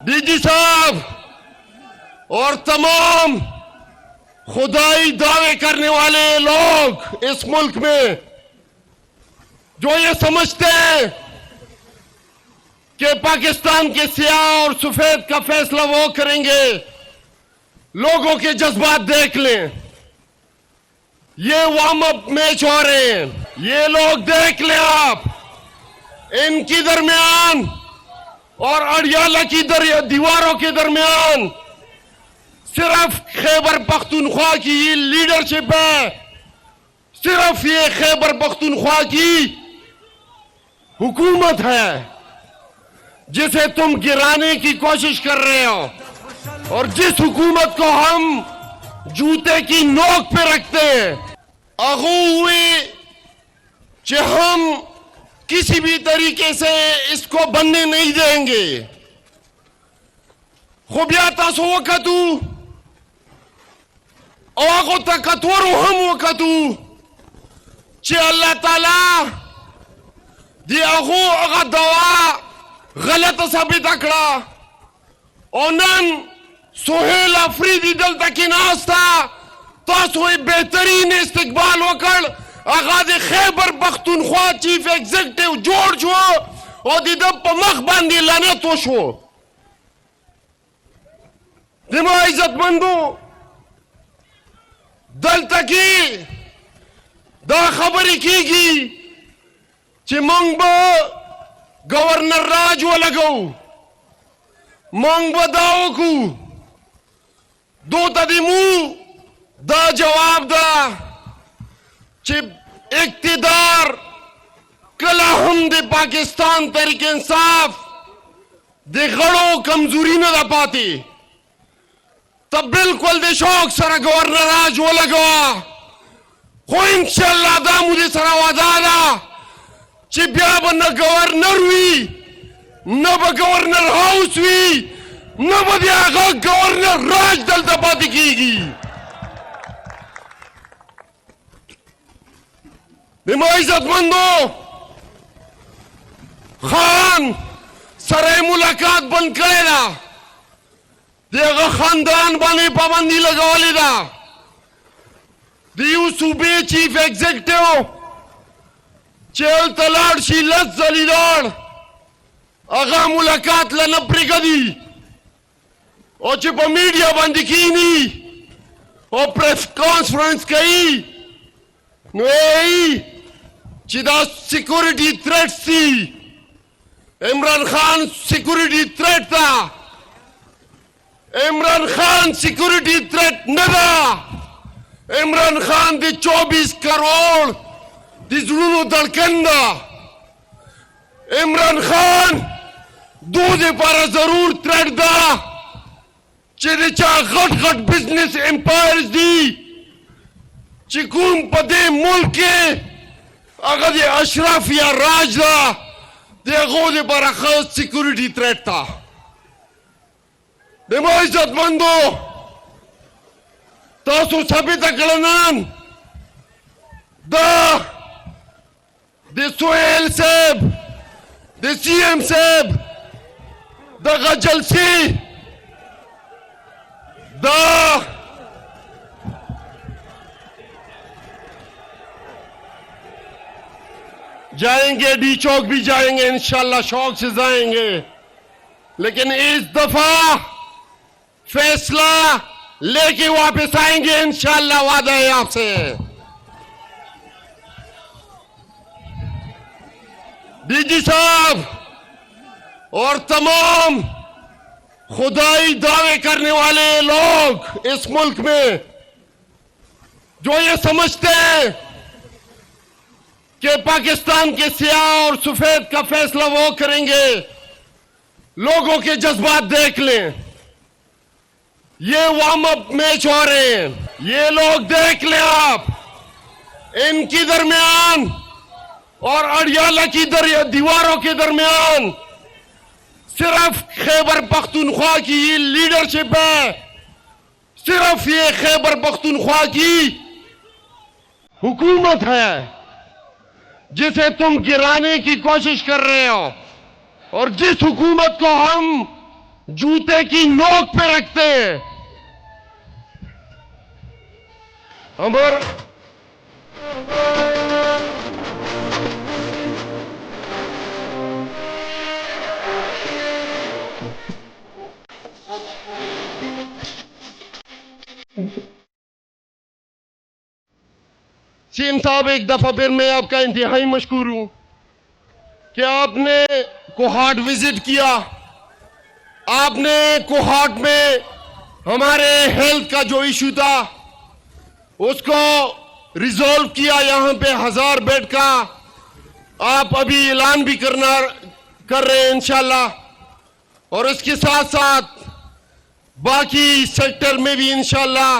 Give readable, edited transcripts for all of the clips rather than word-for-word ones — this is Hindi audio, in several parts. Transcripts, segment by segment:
डीजी साहब और तमाम खुदाई दावे करने वाले लोग इस मुल्क में जो ये समझते हैं कि पाकिस्तान के सियाह और सफेद का फैसला वो करेंगे, लोगों के जज्बात देख लें। ये वार्म अप मैच हो रहे हैं, ये लोग देख लें आप। इनकी दरमियान और अड़ियाला की दीवारों के दरमियान सिर्फ खैबर पख्तूनख्वा की ये लीडरशिप है, सिर्फ ये खैबर पख्तूनख्वा की हुकूमत है जिसे तुम गिराने की कोशिश कर रहे हो और जिस हुकूमत को हम जूते की नोक पे रखते हैं। अगू हुए कि हम किसी भी तरीके से इसको बनने नहीं देंगे। खुबियाता सो वकतू और तकतवर हम वकतू चे अल्लाह ताला दी अगू अगा दवा गलत साबित अकड़ा ओनन सोहेल अफरीदी दल तक नास्ता तो बेहतरीन इस्तकबाल वकड़ आगाज खैबर पख्तूनख्वा चीफ एग्जीक्यूटिव जोड़ छो और दिदब मख बांधी लाने तो शो दिमा इज्जतमंदो दल तकी दा खबरी की चिमंग गवर्नर राज वो लगो मंग दाओ को दो तदिमू दा जवाब दा चिप इक्तिदार कला हम दे पाकिस्तान तरीके इंसाफ दे गड़ो कमजोरी न दा पाती तब बिल्कुल दे शौक सरा गवर्नर आज वो लगवा हो इंशाल्लाह दा मुझे सरा वादा चिप्या बन गवर्नर हुई न गवर्नर हाउस हुई न बदिया गवर्नर राज दल दा पाती की इज्जतमंदो खान सरे मुलाकात बंद करेगा देगा खानदान बने पाबंदी लगावाली दा दियो सूबे चीफ एग्जीक्यूटिव चेल तलाड़ शीलत जलीलाड़ अगा मुलाकात लना प्रिगदी और चिप मीडिया बंदी की नहीं और प्रेस कॉन्फ्रेंस कही नहीं चिदा सिक्योरिटी थ्रेट सी इमरान खान सिक्योरिटी थ्रेट था इमरान खान सिक्योरिटी थ्रेट न था इमरान खान दी 24 करोड़ दी जुनून दलकंदा इमरान खान दो दे पारा जरूर थ्रेट दा चिदे चा गट बिजनेस एम्पायर्स दी चिकूम पदे मुल्क के अगर ये अशरफ या राजा देखो दे पर खास सिक्योरिटी थ्रेट था देखो इज्जतमंदो तासु सभी तकलनान दे सोहेल साहब दे सीएम साहब द गजलसी जाएंगे डी चौक भी जाएंगे इंशाल्लाह शौक से जाएंगे लेकिन इस दफा फैसला लेके वापस आएंगे इंशाल्लाह वादा है आपसे। डीजी साहब और तमाम खुदाई दावे करने वाले लोग इस मुल्क में जो ये समझते हैं कि पाकिस्तान के सियाह और सफेद का फैसला वो करेंगे, लोगों के जज्बात देख लें। ये वार्म अप मैच हो रहे हैं, ये लोग देख लें आप। इनकी दरमियान और अड़ियाला की दीवारों के दरमियान सिर्फ खैबर पख्तूनख्वा की ये लीडरशिप है, सिर्फ ये खैबर पख्तूनख्वा की हुकूमत है जिसे तुम गिराने की कोशिश कर रहे हो और जिस हुकूमत को हम जूते की नोक पे रखते हैं। हमारा सीएम साहब, एक दफा फिर मैं आपका इंतहाई मशकूर हूं कि आपने कोहाट विजिट किया। आपने कोहाट में हमारे हेल्थ का जो इशू था उसको रिजॉल्व किया। यहां पे 1000 बेड का आप अभी ऐलान भी कर रहे हैं इंशाल्लाह, और इसके साथ साथ बाकी सेक्टर में भी इंशाल्लाह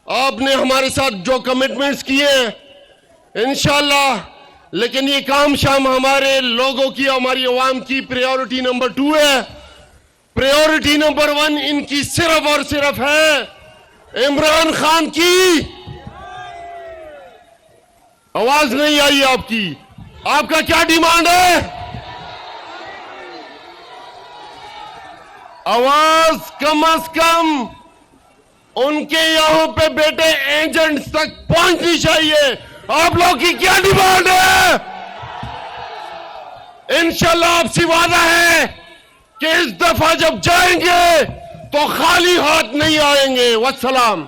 आपने हमारे साथ जो कमिटमेंट्स किए हैं इंशाल्लाह। लेकिन ये काम शाम हमारे लोगों की, हमारी आवाम की प्रायोरिटी नंबर 2 है। प्रायोरिटी नंबर 1 इनकी सिर्फ और सिर्फ है इमरान खान की। आवाज नहीं आई आपकी। आपका क्या डिमांड है? आवाज कम से कम उनके यहां पे बेटे एजेंट्स तक पहुंचनी चाहिए। आप लोग की क्या डिमांड है? इंशाल्लाह आपसे वादा है कि इस दफा जब जाएंगे तो खाली हाथ नहीं आएंगे। वस्सलाम।